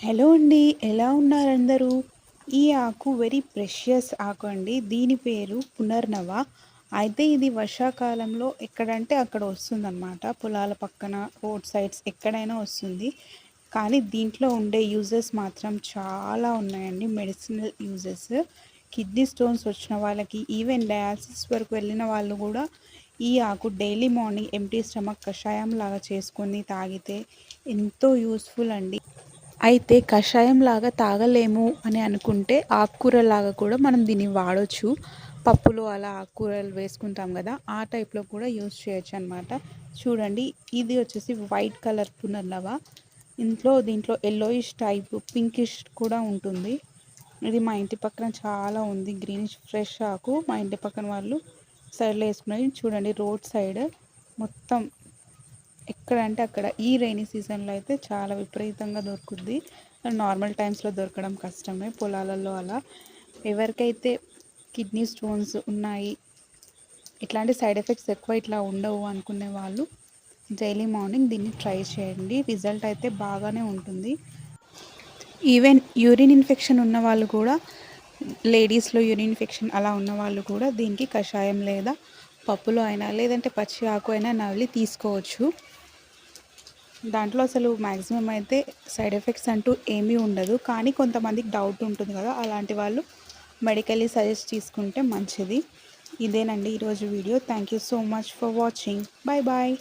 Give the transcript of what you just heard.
Hello అండి. ఎలా ఉన్నారు అందరూ? ఈ ఆకు వెరీ ప్రెషియస్ ఆకు అండి. దీని పేరు పునర్నవ. అయితే ఇది వర్షాకాలంలో ఎక్కడంటే అక్కడ వస్తుందన్నమాట. పొలాల పక్కన, రోడ్ సైడ్స్ ఎక్కడైనా వస్తుంది. కానీ దీంట్లో ఉండే యూజెస్ మాత్రం చాలా ఉన్నాయండి. Medicinal uses. కిడ్నీ స్టోన్స్ వచ్చిన వాళ్ళకి, ఈవెన్ డయాలసిస్ వరకు వెళ్ళిన వాళ్ళు కూడా ఈ ఆకు డైలీ మార్నింగ్ ఎంప్టీ స్టమక్ కషాయం లాగా చేసుకొని తాగితే ఎంతో యూస్ఫుల్ అండి. అయితే కషాయం లాగా తాగలేము అని అనుకుంటే ఆకుకూరలాగా కూడా మనం దీన్ని వాడొచ్చు. పప్పులో అలా ఆకుకూరలు వేసుకుంటాం కదా, ఆ టైప్లో కూడా యూస్ చేయొచ్చు అనమాట. చూడండి, ఇది వచ్చేసి వైట్ కలర్ పునర్నవ. దీంట్లో ఎల్లోయిష్ టైప్ పింకిష్ కూడా ఉంటుంది. ఇది మా ఇంటి పక్కన చాలా ఉంది, గ్రీనిష్ ఫ్రెష్ ఆకు. మా ఇంటి పక్కన వాళ్ళు సైడ్లో వేసుకున్నది. చూడండి, రోడ్ సైడ్ మొత్తం ఎక్కడ అంటే అక్కడ. ఈ రైనీ సీజన్లో అయితే చాలా విపరీతంగా దొరుకుద్ది. నార్మల్ టైమ్స్లో దొరకడం కష్టమే పొలాలలో అలా. ఎవరికైతే కిడ్నీ స్టోన్స్ ఉన్నాయి, ఇట్లాంటి సైడ్ ఎఫెక్ట్స్ ఎక్కువ ఇట్లా ఉండవు అనుకునే వాళ్ళు డైలీ మార్నింగ్ దీన్ని ట్రై చేయండి. రిజల్ట్ అయితే బాగానే ఉంటుంది. ఈవెన్ యూరిన్ ఇన్ఫెక్షన్ ఉన్న వాళ్ళు కూడా, లేడీస్లో యూరిన్ ఇన్ఫెక్షన్ అలా ఉన్న వాళ్ళు కూడా దీనికి కషాయం లేదా పప్పులో అయినా లేదంటే పచ్చి ఆకు అయినా నవలి తీసుకోవచ్చు. దాంట్లో అసలు మ్యాక్సిమం అయితే సైడ్ ఎఫెక్ట్స్ అంటూ ఏమీ ఉండదు. కానీ కొంతమందికి డౌట్ ఉంటుంది కదా, అలాంటి వాళ్ళు మెడికల్లీ సజెస్ట్ తీసుకుంటే మంచిది. ఇదేనండి ఈరోజు వీడియో. Thank you so much for watching. Bye bye.